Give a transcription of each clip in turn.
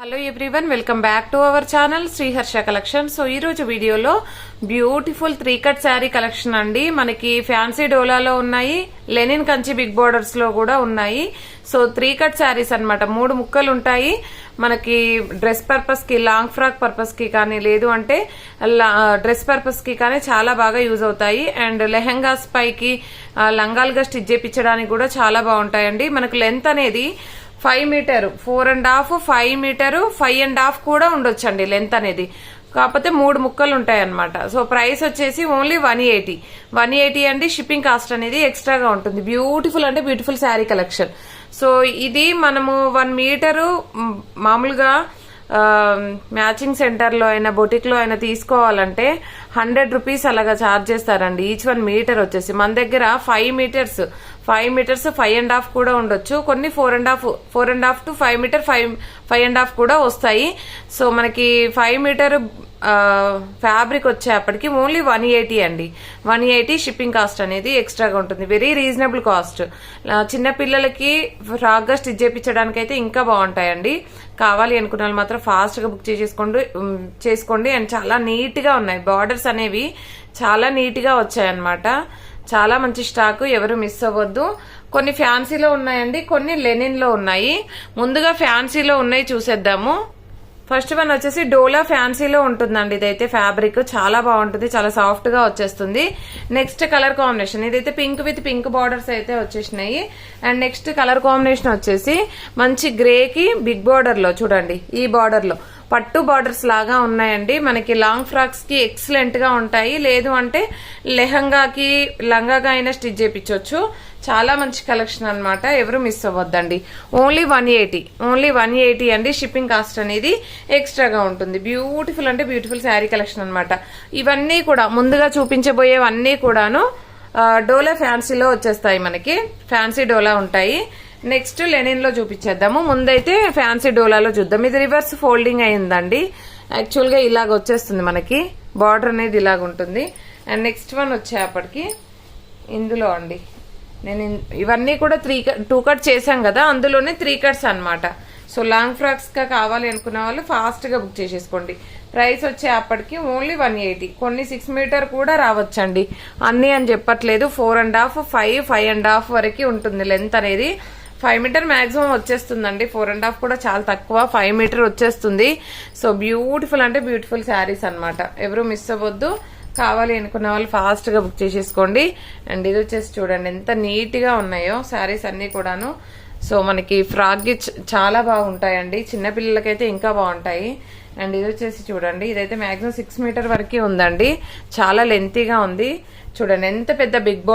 Hello everyone, welcome back to our channel Sriharsha collection. So ఈ రోజు వీడియోలో బ్యూటిఫుల్ 3 కట్ శారీ కలెక్షన్ అండి. మనకి ఫ్యాన్సీ డోలాలో ఉన్నాయి, లెనిన్ కంచి బిగ్ బోర్డర్స్ లో కూడా ఉన్నాయి. సో 3 కట్ శారీస్ అన్నమాట. 3 ముక్కలు ఉంటాయి. మనకి డ్రెస్ పర్పస్ కి, లాంగ్ ఫ్రాక్ పర్పస్ కి కానీ, లేదు అంటే డ్రెస్ పర్పస్ కి కానీ చాలా బాగా యూజ్ అవుతాయి. అండ్ లెహెంగాస్ పైకి లంగాలుగా స్టిచ్ చేయించడానికి కూడా చాలా బాగుంటాయండి. మనకు లెంత్ అనేది 5 మీటర్, 4.5, 5 మీటర్, 5.5 కూడా ఉండొచ్చండి లెంత్ అనేది. కాకపోతే 3 ముక్కలు ఉంటాయి అనమాట. సో ప్రైస్ వచ్చేసి ఓన్లీ 180 అండి. షిప్పింగ్ కాస్ట్ అనేది ఎక్స్ట్రాగా ఉంటుంది. బ్యూటిఫుల్ అంటే బ్యూటిఫుల్ శారీ కలెక్షన్. సో ఇది మనము 1 మీటరు మామూలుగా మ్యాచింగ్ సెంటర్ లో అయినా బొటిక్ లో అయినా తీసుకోవాలంటే 100 రూపీస్ అలాగా ఛార్జ్ చేస్తారండి. ఈచ్ 1 మీటర్ వచ్చేసి. మన దగ్గర 5 మీటర్స్, 5.5 కూడా ఉండొచ్చు. కొన్ని 4.5 టు 5 మీటర్, 5.5 కూడా వస్తాయి. సో మనకి 5 మీటర్ ఫ్యాబ్రిక్ వచ్చేప్పటికి ఓన్లీ 180 అండి. 180 షిప్పింగ్ కాస్ట్ అనేది ఎక్స్ట్రాగా ఉంటుంది. Very reasonable cost. చిన్న పిల్లలకి ఫ్రాక్ గా స్టిచ్ చేయించడానికి అయితే ఇంకా బాగుంటాయండి. కావాలి అనుకున్న వాళ్ళు మాత్రం ఫాస్ట్ గా బుక్ చేసుకోండి. అండ్ చాలా నీట్ గా ఉన్నాయి. బార్డర్స్ అనేవి చాలా నీట్ గా వచ్చాయన్నమాట. చాలా మంచి స్టాక్, ఎవరు మిస్ అవ్వద్దు. కొన్ని ఫ్యాన్సీలో ఉన్నాయండి, కొన్ని లెనిన్ లో ఉన్నాయి. ముందుగా ఫ్యాన్సీలో ఉన్నాయి చూసేద్దాము. ఫస్ట్ వన్ వచ్చేసి డోలా ఫ్యాన్సీలో ఉంటుందండి. ఇదైతే ఫ్యాబ్రిక్ చాలా బాగుంటుంది, చాలా సాఫ్ట్ గా వచ్చేస్తుంది. నెక్స్ట్ కలర్ కాంబినేషన్, ఇదైతే పింక్ విత్ పింక్ బార్డర్స్ అయితే వచ్చేసినాయి. అండ్ నెక్స్ట్ కలర్ కాంబినేషన్ వచ్చేసి మంచి గ్రే కి బిగ్ బార్డర్ లో చూడండి, ఈ బార్డర్ లో పట్టు బార్డర్స్ లాగా ఉన్నాయండి. మనకి లాంగ్ ఫ్రాక్స్ కి ఎక్సలెంట్ గా ఉంటాయి. లేదు అంటే లెహంగాకి, లంగాగా అయినా స్టిచ్ చేయించవచ్చు. చాలా మంచి కలెక్షన్ అన్నమాట. ఎవరు మిస్ అవ్వద్దండి. ఓన్లీ 180 అండి. షిప్పింగ్ కాస్ట్ అనేది ఎక్స్ట్రాగా ఉంటుంది. బ్యూటిఫుల్ అంటే బ్యూటిఫుల్ శారీ కలెక్షన్ అన్నమాట. ఇవన్నీ కూడా ముందుగా చూపించబోయేవన్నీ కూడాను డోలా ఫ్యాన్సీలో వచ్చేస్తాయి. మనకి ఫ్యాన్సీ డోలా ఉంటాయి. నెక్స్ట్ లెనిన్ లో చూపించేద్దాము. ముందైతే ఫ్యాన్సీ డోలాలో చూద్దాం. ఇది రివర్స్ ఫోల్డింగ్ అయిందండి. యాక్చువల్ గా ఇలాగ వచ్చేస్తుంది మనకి. బార్డర్ అనేది ఇలాగ ఉంటుంది. అండ్ నెక్స్ట్ వన్ వచ్చేప్పటికి ఇందులో అండి, నేను ఇవన్నీ కూడా 2 కట్ చేశాం కదా, అందులోనే 3 కట్స్ అన్నమాట. సో లాంగ్ ఫ్రాక్స్ గా కావాలి అనుకున్న వాళ్ళు ఫాస్ట్ గా బుక్ చేసేసుకోండి. ప్రైస్ వచ్చేప్పటికి ఓన్లీ 180. కొన్ని 6 మీటర్ కూడా రావచ్చండి. అన్ని అని చెప్పట్లేదు. 4.5, 5.5 వరకు ఉంటుంది లెంత్ అనేది. 5 మీటర్ మాక్సిమం వచ్చేస్తుందండి. 4.5 కూడా చాలా తక్కువ. 5 మీటర్ వచ్చేస్తుంది. సో బ్యూటిఫుల్ అంటే బ్యూటిఫుల్ శారీస్ అన్నమాట. ఎవరు మిస్ అవ్వద్దు. కావాలి అనుకున్న వాళ్ళు ఫాస్ట్ గా బుక్ చేసేసుకోండి. అండ్ ఇది వచ్చేసి చూడండి ఎంత నీట్ గా ఉన్నాయో శారీస్ అన్ని కూడాను. సో మనకి ఫ్రాక్ కి చాలా బాగుంటాయండి. చిన్నపిల్లలకైతే ఇంకా బాగుంటాయి. అండ్ ఇది వచ్చేసి చూడండి, ఇదైతే మాక్సిమం 6 మీటర్ వరకు ఉందండి. చాలా లెంతీగా ఉంది. చూడండి ఎంత పెద్ద బిగ్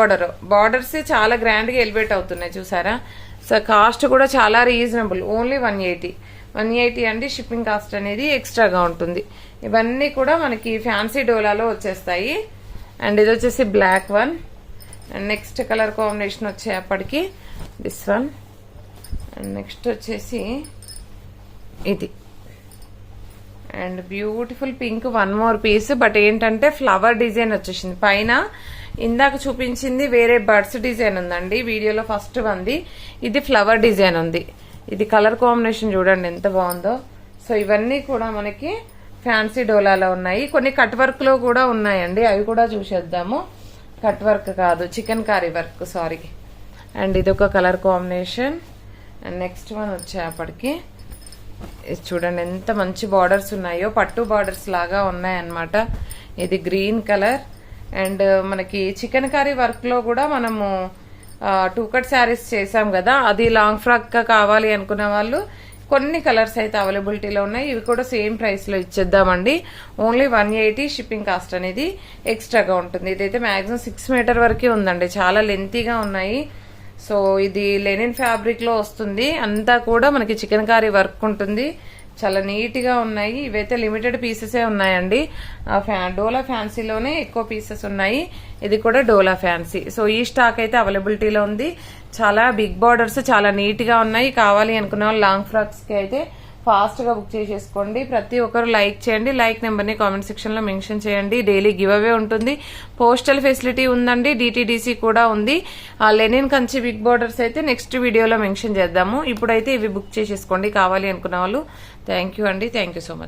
బార్డర్స్ చాలా గ్రాండ్ గా ఎలివేట్ అవుతున్నాయి చూసారా. సో కాస్ట్ కూడా చాలా రీజనబుల్. ఓన్లీ 180 అండి. షిప్పింగ్ కాస్ట్ అనేది ఎక్స్ట్రాగా ఉంటుంది. ఇవన్నీ కూడా మనకి ఫ్యాన్సీ డోలాలో వచ్చేస్తాయి. అండ్ ఇది వచ్చేసి black one. And next colour combination వచ్చేప్పటికి దిస్ వన్. అండ్ నెక్స్ట్ వచ్చేసి ఇది. And beautiful pink, 1 more piece. But ఏంటంటే ఫ్లవర్ డిజైన్ వచ్చేసింది పైన. ఇందాక చూపించింది వేరే బర్డ్స్ డిజైన్ ఉందండి వీడియోలో, ఫస్ట్ వంది. ఇది ఫ్లవర్ డిజైన్ ఉంది. ఇది కలర్ కాంబినేషన్ చూడండి ఎంత బాగుందో. సో ఇవన్నీ కూడా మనకి ఫ్యాన్సీ డోలాలో ఉన్నాయి. కొన్ని కట్ వర్క్ లో కూడా ఉన్నాయండి, అవి కూడా చూసేద్దాము. కట్ వర్క్ కాదు, chikankari work, sorry. And ఇది ఒక colour combination. And next one వచ్చేప్పటికి చూడండి ఎంత మంచి బార్డర్స్ ఉన్నాయో, పట్టు బార్డర్స్ లాగా ఉన్నాయన్నమాట. ఇది గ్రీన్ కలర్. అండ్ మనకి చికెన్ కర్రీ వర్క్ లో కూడా మనము 2 కట్ శారీస్ చేసాం కదా, అది లాంగ్ ఫ్రాక్ గా కావాలి అనుకున్న వాళ్ళు కొన్ని కలర్స్ అయితే అవైలబిలిటీలో ఉన్నాయి. ఇవి కూడా సేమ్ ప్రైస్ లో ఇచ్చేద్దామండి. ఓన్లీ 180. షిప్పింగ్ కాస్ట్ అనేది ఎక్స్ట్రాగా ఉంటుంది. ఇదైతే మాక్సిమం 6 మీటర్ వరకే ఉందండి. చాలా లెంతీగా ఉన్నాయి. సో ఇది లెనిన్ ఫ్యాబ్రిక్ లో వస్తుంది. అంతా కూడా మనకి చికెన్ కర్రీ వర్క్ ఉంటుంది. చాలా నీట్ గా ఉన్నాయి. ఇవైతే లిమిటెడ్ పీసెసే ఉన్నాయండి. డోలా ఫ్యాన్సీలోనే ఎక్కువ పీసెస్ ఉన్నాయి. ఇది కూడా డోలా ఫ్యాన్సీ. సో ఈ స్టాక్ అయితే అవైలబిలిటీలో ఉంది. చాలా బిగ్ బార్డర్స్ చాలా నీట్ గా ఉన్నాయి. కావాలి అనుకున్న వాళ్ళు లాంగ్ ఫ్రాక్స్ కి అయితే ఫాస్ట్ గా బుక్ చేసేసుకోండి. ప్రతి ఒక్కరు లైక్ చేయండి. లైక్ నెంబర్ ని కామెంట్ సెక్షన్ లో మెన్షన్ చేయండి. డైలీ గివ్ అవే ఉంటుంది. పోస్టల్ ఫెసిలిటీ ఉందండి. డిటిడిసి కూడా ఉంది. ఆ లెనిన్ కంచి బిగ్ బోర్డర్స్ అయితే నెక్స్ట్ వీడియోలో మెన్షన్ చేద్దాము. ఇప్పుడైతే ఇవి బుక్ చేసేసుకోండి కావాలి అనుకున్న వాళ్ళు. థ్యాంక్ యూ అండి. Thank you so much.